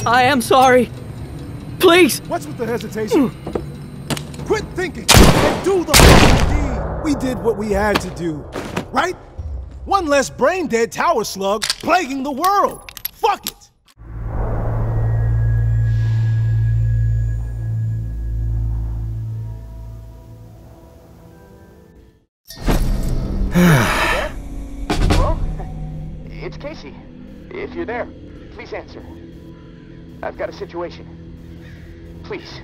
I am sorry. Please! What's with the hesitation? Quit thinking and do the fucking deed. We did what we had to do, right? One less brain-dead tower slug plaguing the world. Fuck it! Hello? It's Casey. If you're there, please answer. I've got a situation. Please.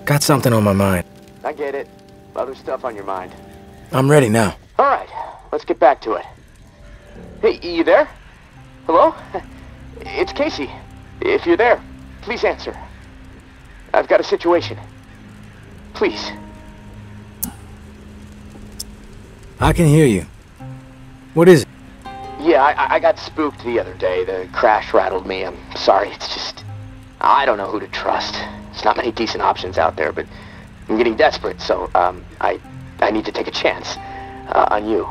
Got something on my mind. I get it. Other stuff on your mind. I'm ready now. All right, let's get back to it. Hey, you there? Hello? It's Casey. If you're there, please answer. I've got a situation. Please. I can hear you. What is it? Yeah, I got spooked the other day. The crash rattled me. I'm sorry, it's just... I don't know who to trust. There's not many decent options out there, but I'm getting desperate, so, I need to take a chance, on you.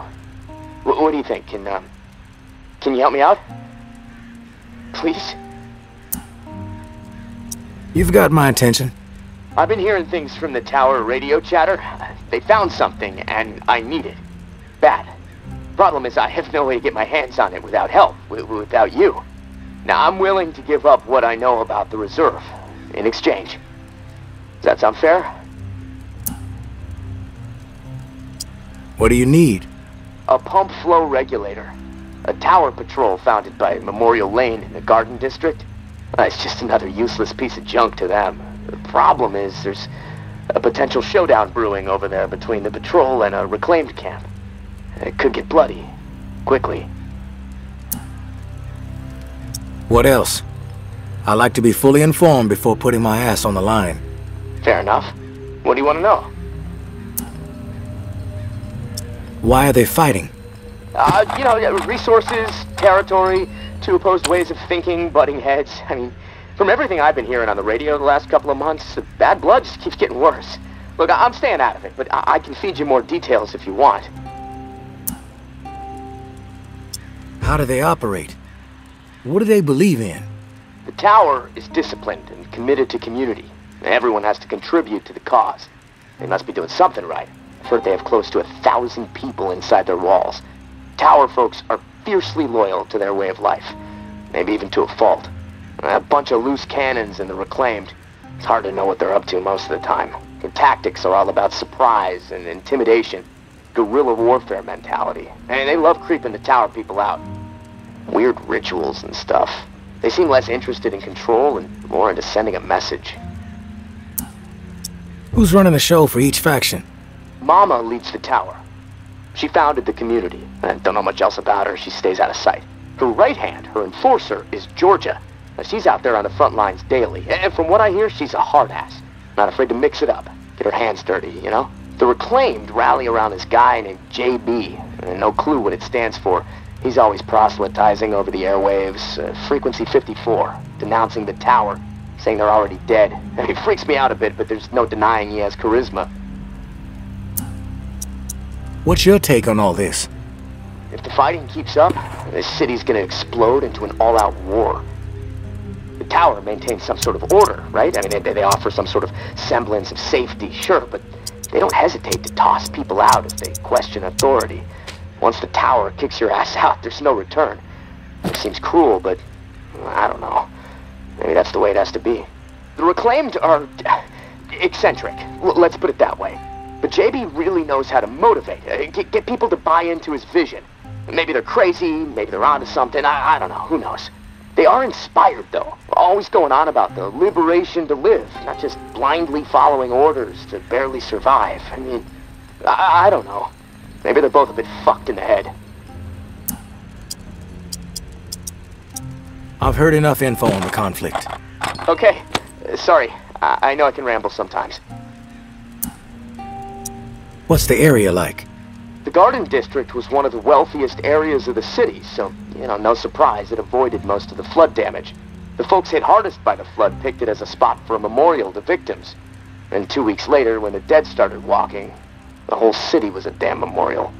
What do you think? Can you help me out? Please? You've got my attention. I've been hearing things from the tower radio chatter. They found something, and I need it. Bad. Problem is, I have no way to get my hands on it without help, without you. Now, I'm willing to give up what I know about the reserve, in exchange. Does that sound fair? What do you need? A pump flow regulator. A tower patrol founded by Memorial Lane in the Garden District. It's just another useless piece of junk to them. The problem is there's a potential showdown brewing over there between the patrol and a reclaimed camp. It could get bloody. Quickly. What else? I like to be fully informed before putting my ass on the line. Fair enough. What do you want to know? Why are they fighting? Resources, territory, two opposed ways of thinking, butting heads. I mean, from everything I've been hearing on the radio the last couple of months, bad blood just keeps getting worse. Look, I'm staying out of it, but I can feed you more details if you want. How do they operate? What do they believe in? The tower is disciplined and committed to community. Everyone has to contribute to the cause. They must be doing something right. I've heard they have close to 1,000 people inside their walls. Tower folks are fiercely loyal to their way of life. Maybe even to a fault. A bunch of loose cannons in the reclaimed. It's hard to know what they're up to most of the time. Their tactics are all about surprise and intimidation. Guerrilla warfare mentality. And they love creeping the tower people out. Weird rituals and stuff. They seem less interested in control and more into sending a message. Who's running the show for each faction? Mama leads the tower. She founded the community. I don't know much else about her. She stays out of sight. Her right hand, her enforcer, is Georgia. She's out there on the front lines daily. And from what I hear, she's a hard ass. Not afraid to mix it up. Get her hands dirty, you know? The reclaimed rally around this guy named JB. And no clue what it stands for. He's always proselytizing over the airwaves. Frequency 54. Denouncing the tower. Saying they're already dead. It freaks me out a bit, but there's no denying he has charisma. What's your take on all this? If the fighting keeps up, this city's gonna explode into an all-out war. The tower maintains some sort of order, right? I mean, they offer some sort of semblance of safety, sure, but they don't hesitate to toss people out if they question authority. Once the tower kicks your ass out, there's no return. It seems cruel, but I don't know. Maybe that's the way it has to be. The reclaimed are eccentric, let's put it that way. But JB really knows how to motivate, get people to buy into his vision. Maybe they're crazy, maybe they're onto something, I don't know, who knows. They are inspired, though, always going on about the liberation to live, not just blindly following orders to barely survive. I mean, I don't know. Maybe they're both a bit fucked in the head. I've heard enough info on the conflict. Okay, sorry. I know I can ramble sometimes. What's the area like? The Garden District was one of the wealthiest areas of the city, so, no surprise it avoided most of the flood damage. The folks hit hardest by the flood picked it as a spot for a memorial to victims. And 2 weeks later, when the dead started walking, the whole city was a damn memorial.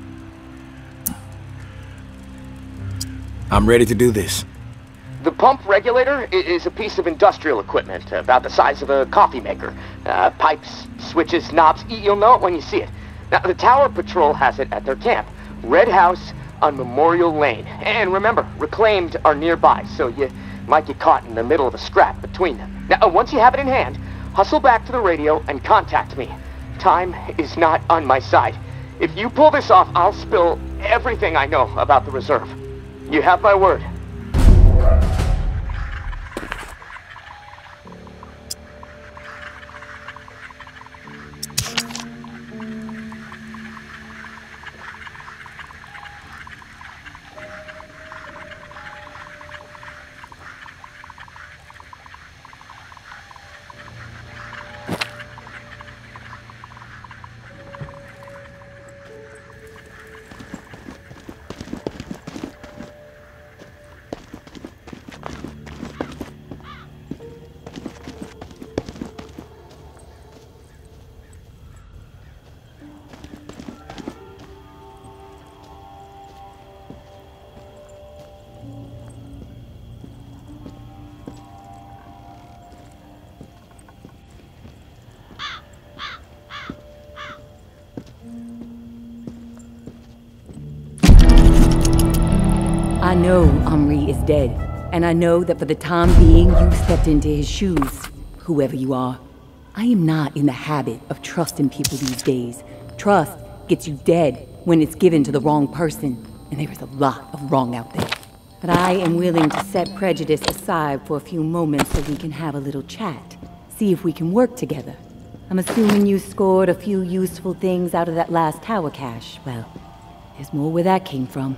I'm ready to do this. The pump regulator is a piece of industrial equipment, about the size of a coffee maker. Pipes, switches, knobs, you'll know it when you see it. Now, the Tower Patrol has it at their camp, Red House on Memorial Lane. And remember, reclaimed are nearby, so you might get caught in the middle of a scrap between them. Now, once you have it in hand, hustle back to the radio and contact me. Time is not on my side. If you pull this off, I'll spill everything I know about the reserve. You have my word. I know Henri is dead, and I know that for the time being you stepped into his shoes, whoever you are. I am not in the habit of trusting people these days. Trust gets you dead when it's given to the wrong person, and there is a lot of wrong out there. But I am willing to set prejudice aside for a few moments so we can have a little chat, see if we can work together. I'm assuming you scored a few useful things out of that last tower cache. Well, there's more where that came from.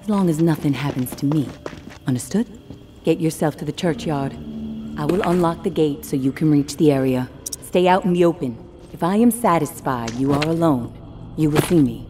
As long as nothing happens to me. Understood? Get yourself to the churchyard. I will unlock the gate so you can reach the area. Stay out in the open. If I am satisfied you are alone, you will see me.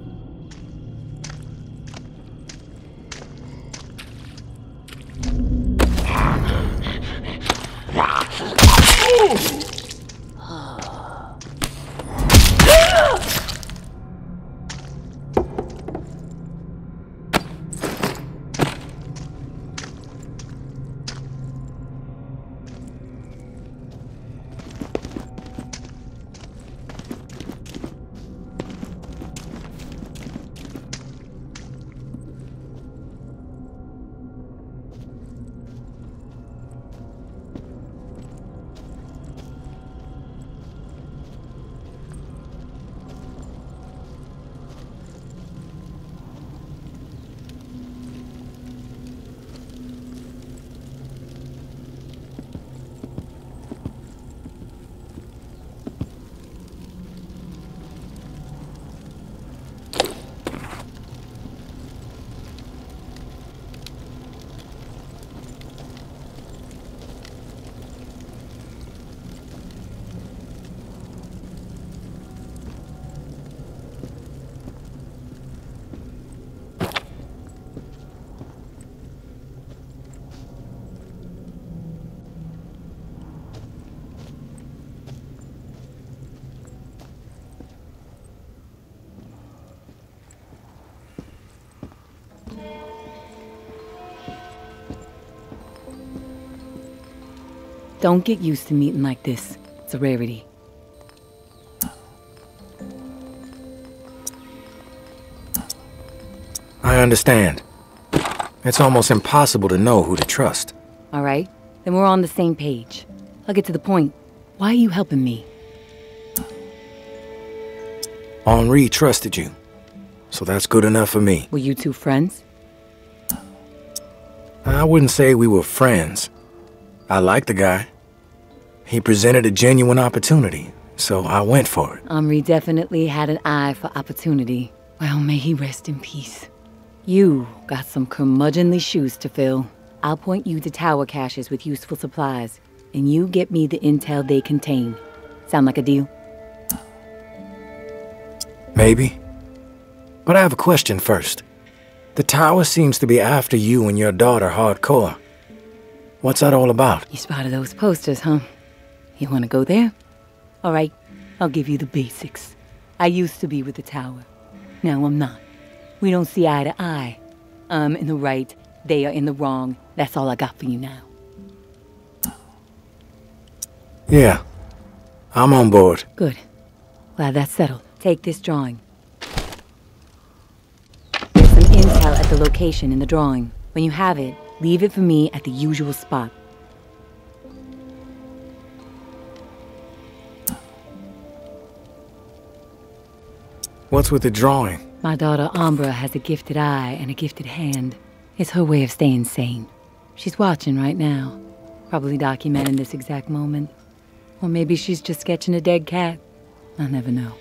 Don't get used to meeting like this. It's a rarity. I understand. It's almost impossible to know who to trust. All right, then we're on the same page. I'll get to the point. Why are you helping me? Henri trusted you, so that's good enough for me. Were you two friends? I wouldn't say we were friends. I liked the guy. He presented a genuine opportunity, so I went for it. Omri definitely had an eye for opportunity. Well, may he rest in peace. You got some curmudgeonly shoes to fill. I'll point you to tower caches with useful supplies, and you get me the intel they contain. Sound like a deal? Maybe. But I have a question first. The tower seems to be after you and your daughter hardcore. What's that all about? You spotted those posters, huh? You want to go there? All right, I'll give you the basics. I used to be with the tower. Now I'm not. We don't see eye to eye. I'm in the right, they are in the wrong. That's all I got for you now. Yeah, I'm on board. Good. Glad that's settled. Take this drawing. There's some intel at the location in the drawing. When you have it, leave it for me at the usual spot. What's with the drawing? My daughter Umbra has a gifted eye and a gifted hand. It's her way of staying sane. She's watching right now. Probably documenting this exact moment. Or maybe she's just sketching a dead cat. I'll never know.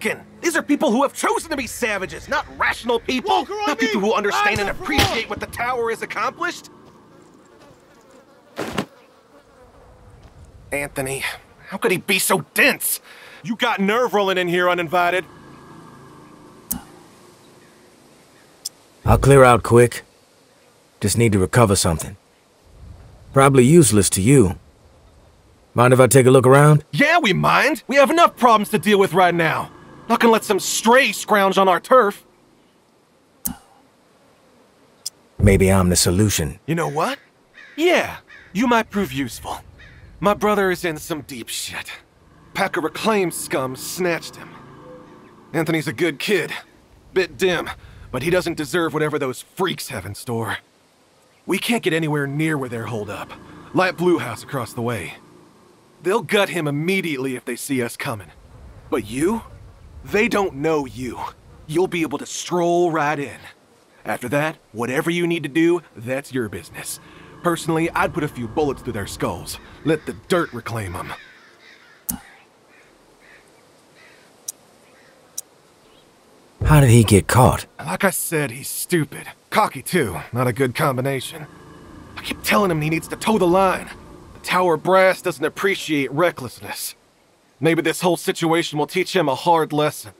thinking? These are people who have chosen to be savages, not rational people. Walker, I Not people mean, who understand eyes and up for appreciate more. what the tower has accomplished. Anthony, how could he be so dense? You got nerve rolling in here uninvited. I'll clear out quick. Just need to recover something. Probably useless to you. Mind if I take a look around? Yeah, we mind. We have enough problems to deal with right now. Not gonna let some stray scrounge on our turf. Maybe I'm the solution. You know what? Yeah, you might prove useful. My brother is in some deep shit. Pack of reclaimed scum snatched him. Anthony's a good kid. Bit dim, but he doesn't deserve whatever those freaks have in store. We can't get anywhere near where they're holed up. Light Blue House across the way. They'll gut him immediately if they see us coming. But you? They don't know you. You'll be able to stroll right in. After that, whatever you need to do, that's your business. Personally, I'd put a few bullets through their skulls. Let the dirt reclaim them. How did he get caught? Like I said, he's stupid. Cocky, too. Not a good combination. I keep telling him he needs to toe the line. The Tower brass doesn't appreciate recklessness. Maybe this whole situation will teach him a hard lesson.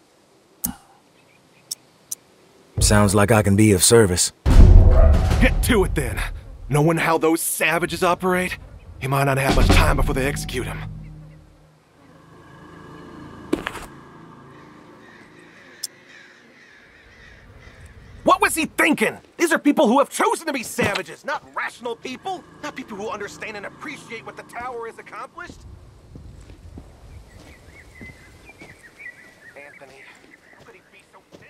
Sounds like I can be of service. Get to it, then. Knowing how those savages operate, he might not have much time before they execute him. What was he thinking? These are people who have chosen to be savages, not rational people. Not people who understand and appreciate what the Tower has accomplished. Anthony, how could he be so dense?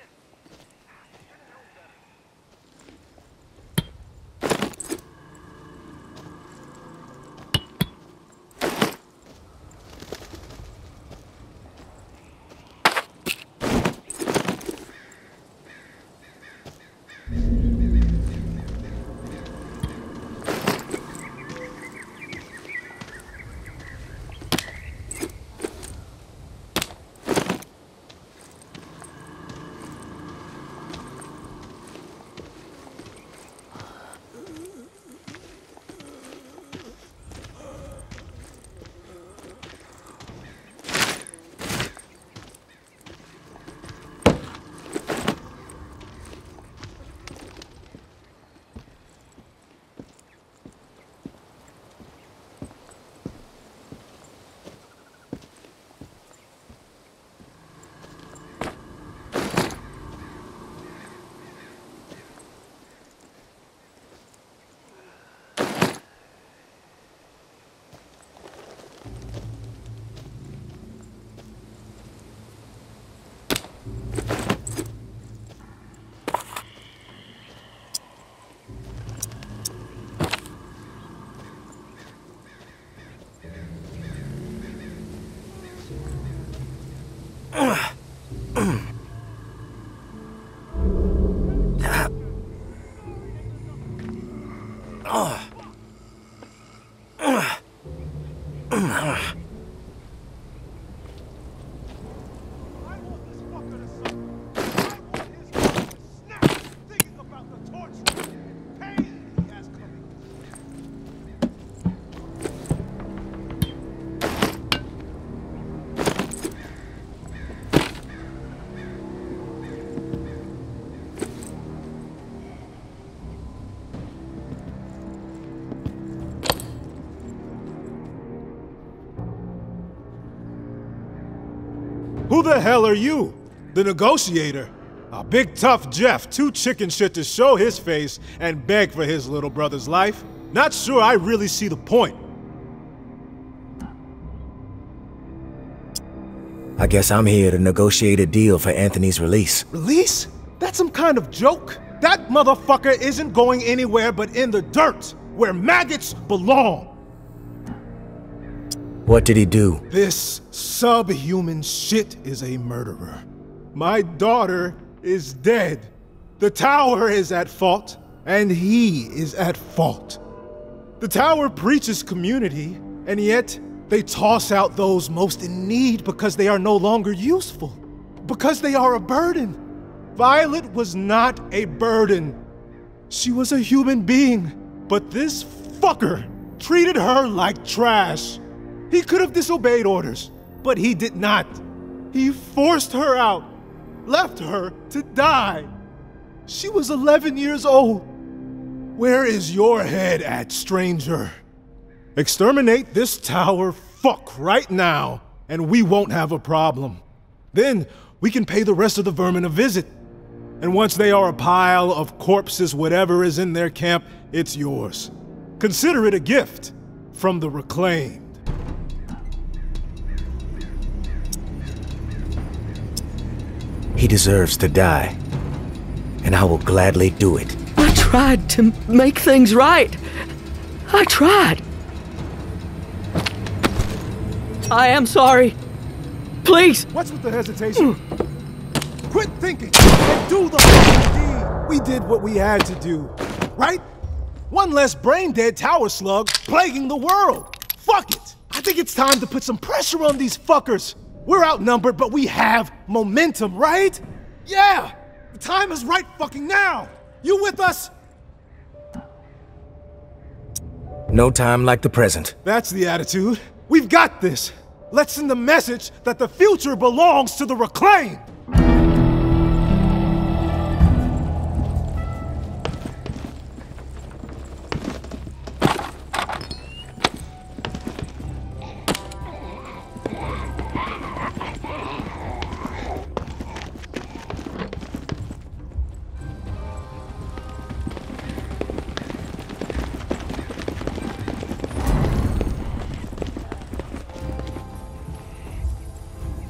Who the hell are you? The negotiator? A big tough Jeff, too chicken shit to show his face and beg for his little brother's life? Not sure I really see the point. I guess I'm here to negotiate a deal for Anthony's release. Release? That's some kind of joke? That motherfucker isn't going anywhere but in the dirt, where maggots belong. What did he do? This subhuman shit is a murderer. My daughter is dead. The Tower is at fault, and he is at fault. The Tower preaches community, and yet they toss out those most in need because they are no longer useful. Because they are a burden. Violet was not a burden. She was a human being, but this fucker treated her like trash. He could have disobeyed orders, but he did not. He forced her out, left her to die. She was 11 years old. Where is your head at, stranger? Exterminate this tower fuck right now, and we won't have a problem. Then we can pay the rest of the vermin a visit. And once they are a pile of corpses, whatever is in their camp, it's yours. Consider it a gift from the reclaimed. He deserves to die, and I will gladly do it. I tried to make things right. I tried. I am sorry. Please. What's with the hesitation? Quit thinking and do the fucking deed. We did what we had to do, right? One less brain-dead tower slug plaguing the world. Fuck it. I think it's time to put some pressure on these fuckers. We're outnumbered, but we have momentum, right? Yeah! The time is right fucking now! You with us? No time like the present. That's the attitude. We've got this. Let's send the message that the future belongs to the reclaimed.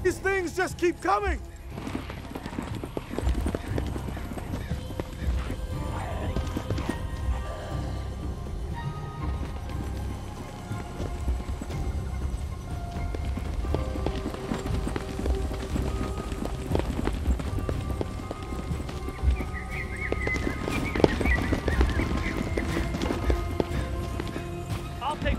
These things just keep coming! I'll take.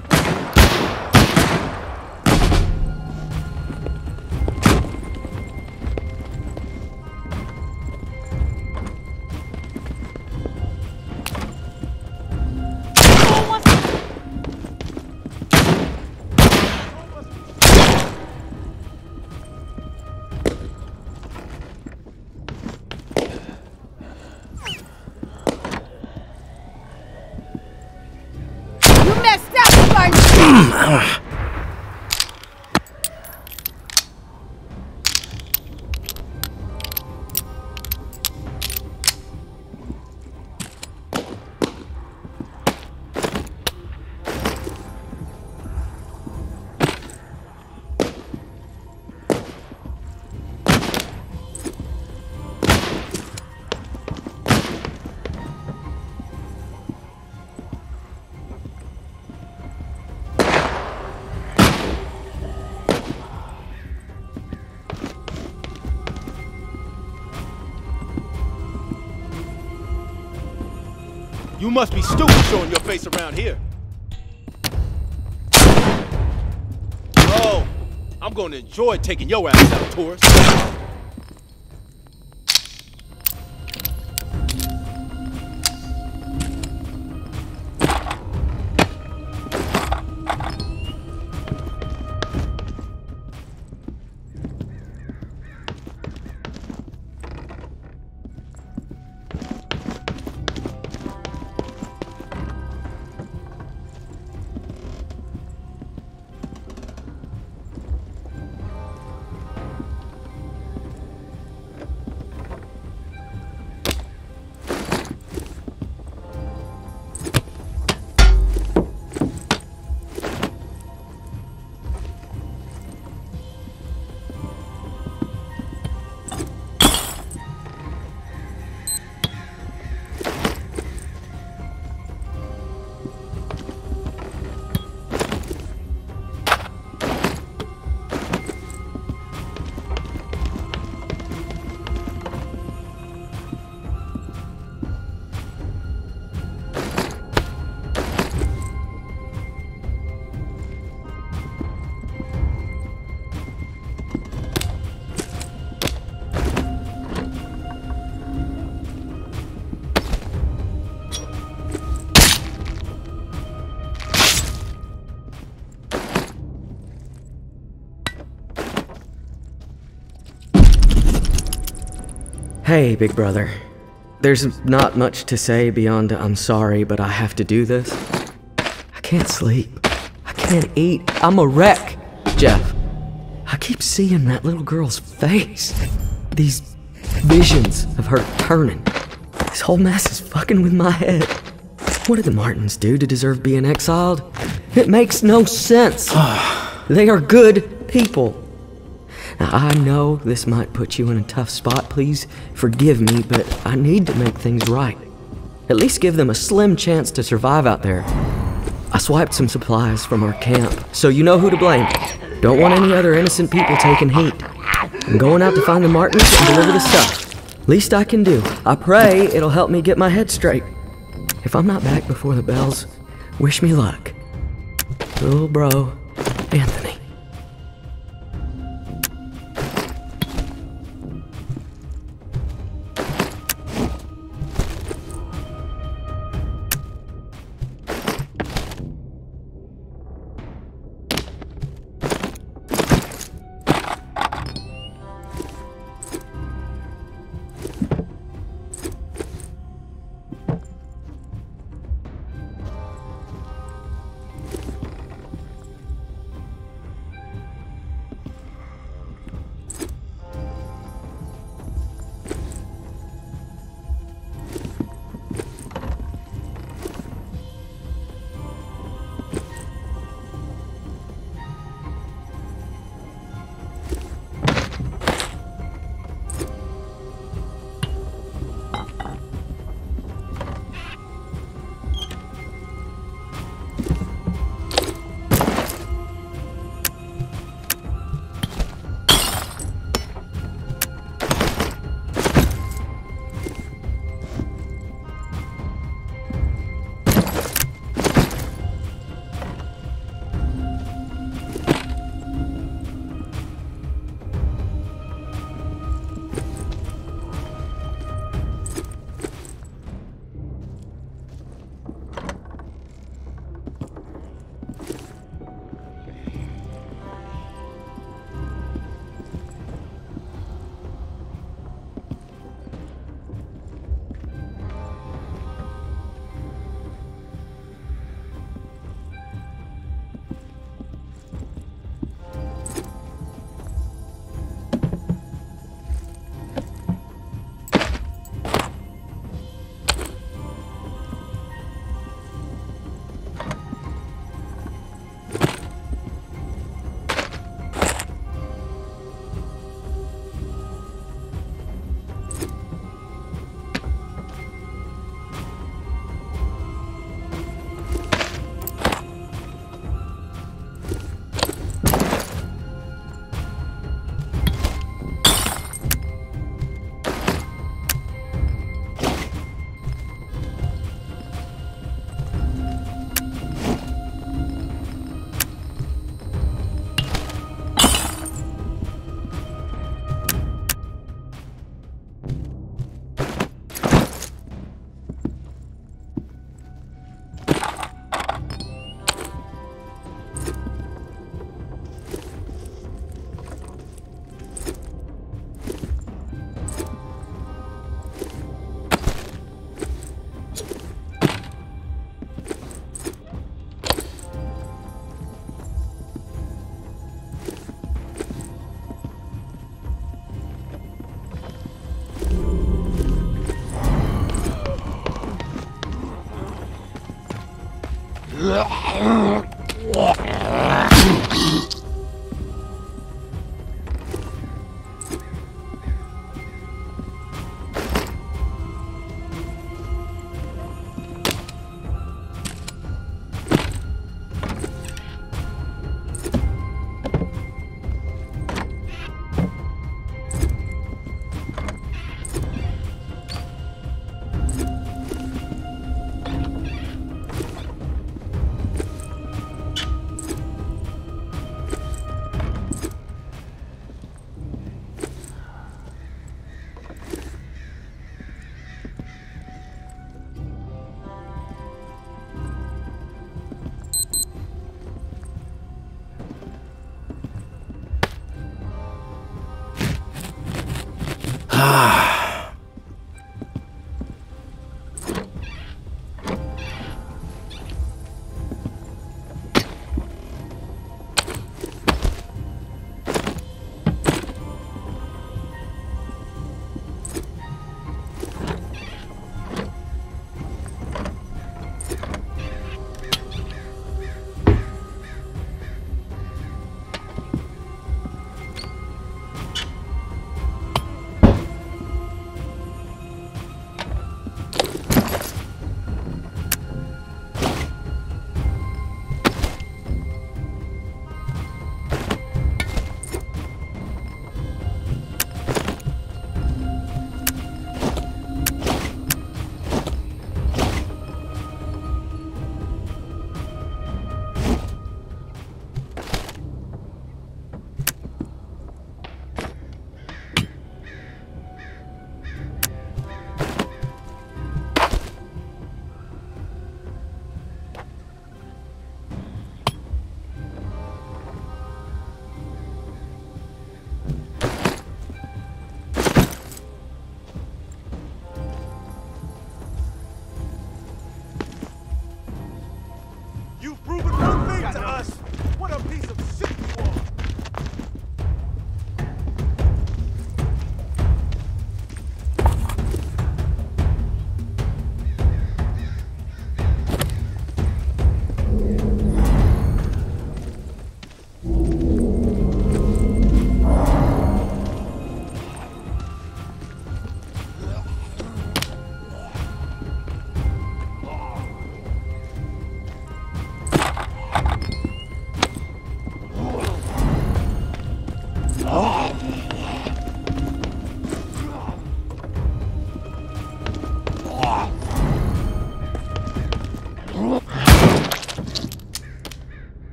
You must be stupid showing your face around here. Oh, I'm gonna enjoy taking your ass out, tourist. Hey, big brother. There's not much to say beyond I'm sorry, but I have to do this. I can't sleep. I can't eat. I'm a wreck, Jeff. I keep seeing that little girl's face. These visions of her turning. This whole mess is fucking with my head. What did the Martins do to deserve being exiled? It makes no sense. They are good people. Now, I know this might put you in a tough spot. Please forgive me, but I need to make things right. At least give them a slim chance to survive out there. I swiped some supplies from our camp, so you know who to blame. Don't want any other innocent people taking heat. I'm going out to find the Martins and deliver the stuff. Least I can do. I pray it'll help me get my head straight. If I'm not back before the bells, wish me luck. Little bro, Anthony.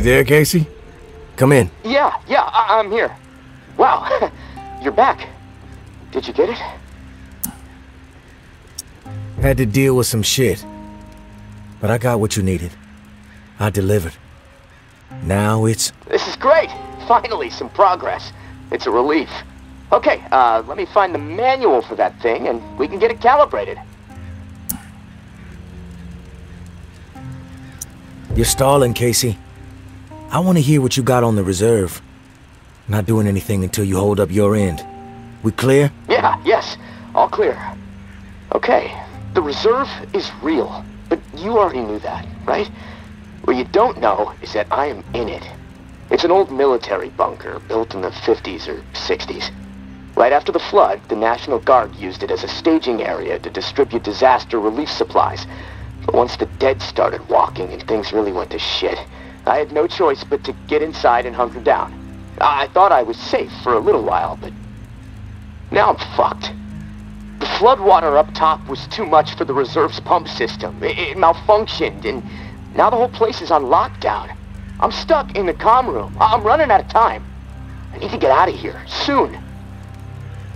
You there, Casey? Come in. Yeah, I'm here. Wow, you're back. Did you get it? Had to deal with some shit. But I got what you needed. I delivered. Now it's... This is great. Finally, some progress. It's a relief. Okay, let me find the manual for that thing and we can get it calibrated. You're stalling, Casey. I want to hear what you got on the reserve. Not doing anything until you hold up your end. We clear? Yes, all clear. Okay, the reserve is real, but you already knew that, right? What you don't know is that I am in it. It's an old military bunker built in the 50s or 60s. Right after the flood, the National Guard used it as a staging area to distribute disaster relief supplies. But once the dead started walking and things really went to shit, I had no choice but to get inside and hunker down. I thought I was safe for a little while, but now I'm fucked. The floodwater up top was too much for the reserve's pump system. It malfunctioned, and now the whole place is on lockdown. I'm stuck in the comm room. I'm running out of time. I need to get out of here, soon.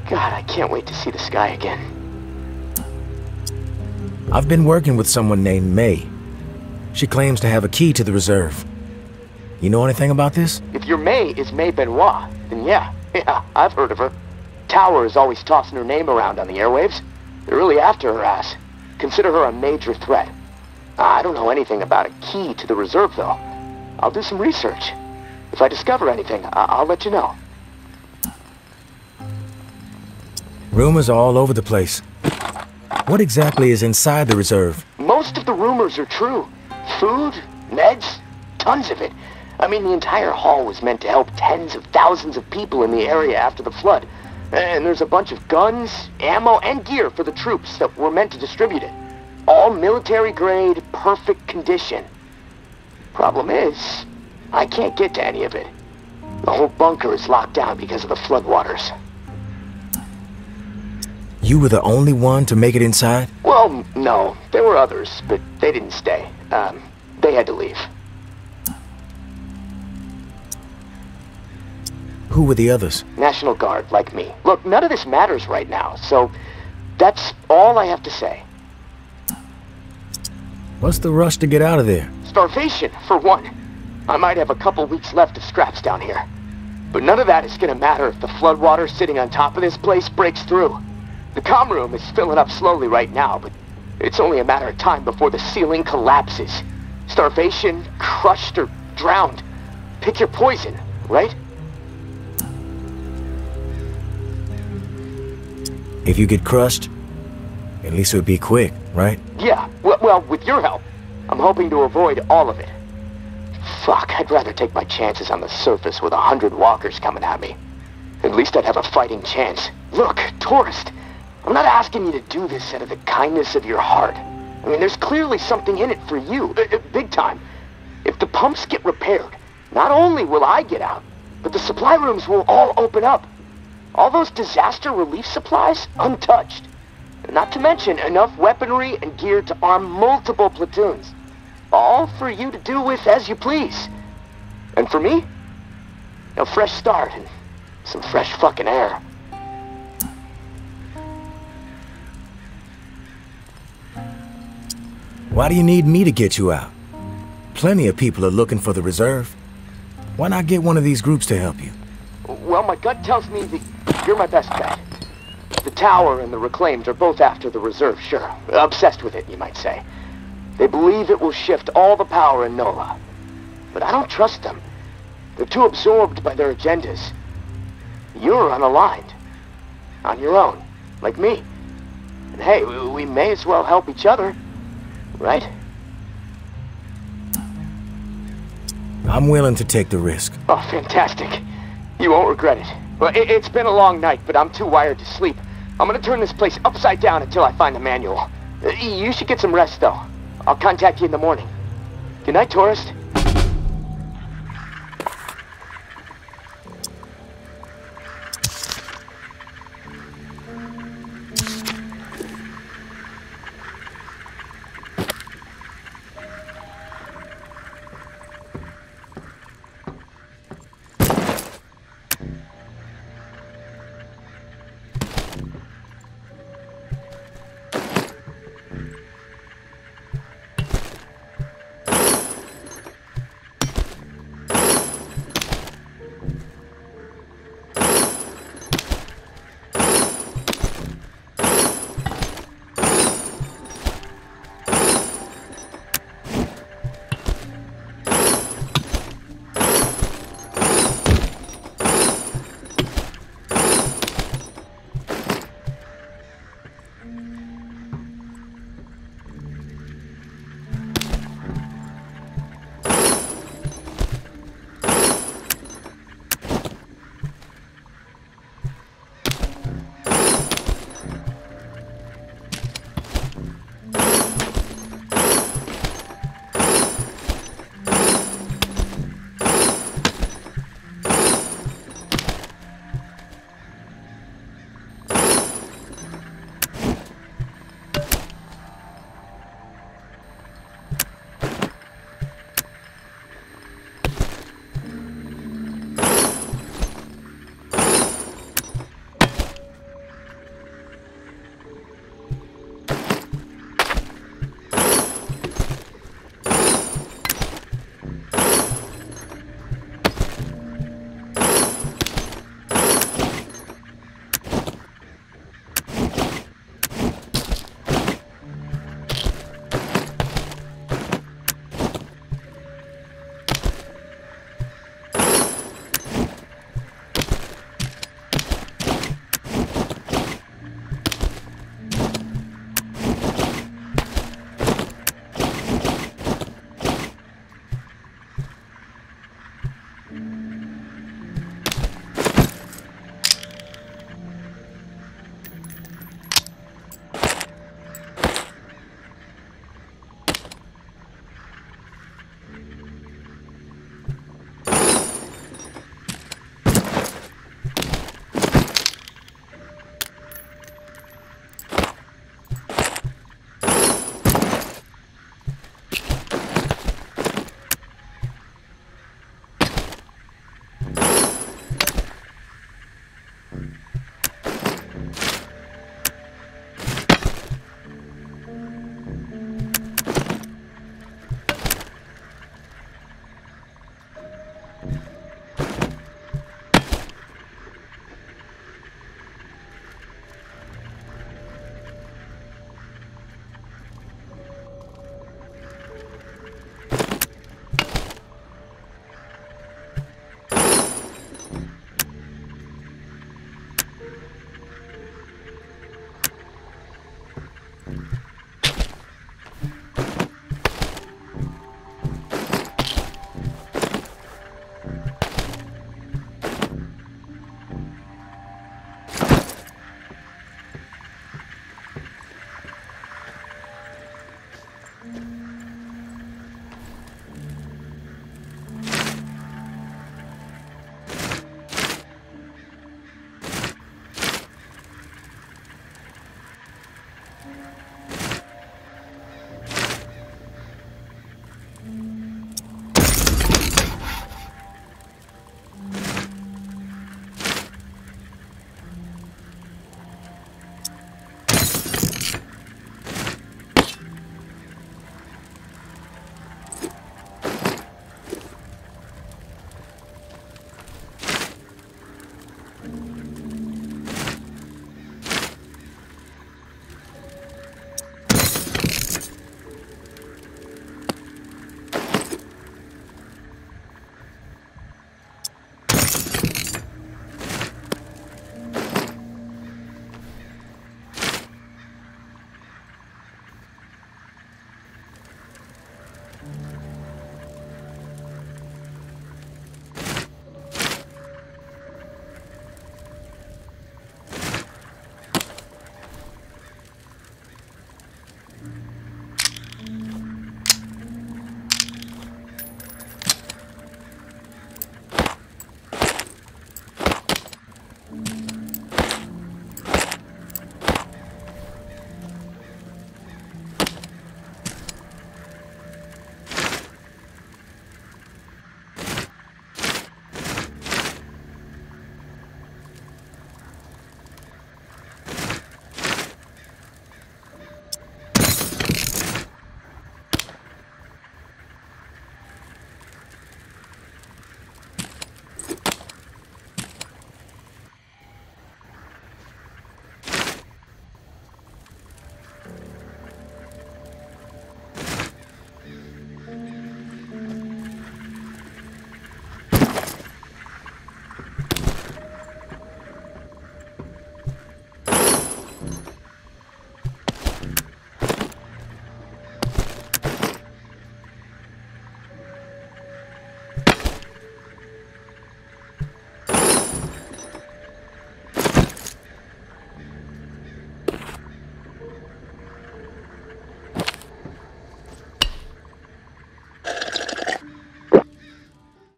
God, I can't wait to see the sky again. I've been working with someone named May. She claims to have a key to the reserve. You know anything about this? If your May is May Benoit, then yeah, I've heard of her. Tower is always tossing her name around on the airwaves. They're really after her ass. Consider her a major threat. I don't know anything about a key to the reserve, though. I'll do some research. If I discover anything, I'll let you know. Rumors are all over the place. What exactly is inside the reserve? Most of the rumors are true. Food, meds, tons of it. I mean, the entire hall was meant to help tens of thousands of people in the area after the flood. And there's a bunch of guns, ammo, and gear for the troops that were meant to distribute it. All military-grade, perfect condition. Problem is, I can't get to any of it. The whole bunker is locked down because of the floodwaters. You were the only one to make it inside? Well, no. There were others, but they didn't stay. They had to leave. Who were the others? National Guard, like me. Look, none of this matters right now, so that's all I have to say. What's the rush to get out of there? Starvation, for one. I might have a couple weeks left of scraps down here. But none of that is gonna matter if the floodwater sitting on top of this place breaks through. The comm room is filling up slowly right now, but it's only a matter of time before the ceiling collapses. Starvation, crushed, or drowned. Pick your poison, right? If you get crushed, at least it would be quick, right? Yeah, well, with your help. I'm hoping to avoid all of it. Fuck, I'd rather take my chances on the surface with 100 walkers coming at me. At least I'd have a fighting chance. Look, tourist, I'm not asking you to do this out of the kindness of your heart. I mean, there's clearly something in it for you, big time. If the pumps get repaired, not only will I get out, but the supply rooms will all open up. All those disaster relief supplies, untouched. Not to mention enough weaponry and gear to arm multiple platoons. All for you to do with as you please. And for me, a fresh start and some fresh fucking air. Why do you need me to get you out? Plenty of people are looking for the reserve. Why not get one of these groups to help you? Well, my gut tells me that you're my best bet. The Tower and the Reclaimed are both after the reserve, sure. Obsessed with it, you might say. They believe it will shift all the power in NOLA. But I don't trust them. They're too absorbed by their agendas. You're unaligned. On your own. Like me. And hey, we may as well help each other. Right? I'm willing to take the risk. Oh, fantastic. You won't regret it. Well, it's been a long night, but I'm too wired to sleep. I'm gonna turn this place upside down until I find the manual. You should get some rest, though. I'll contact you in the morning. Good night, tourist.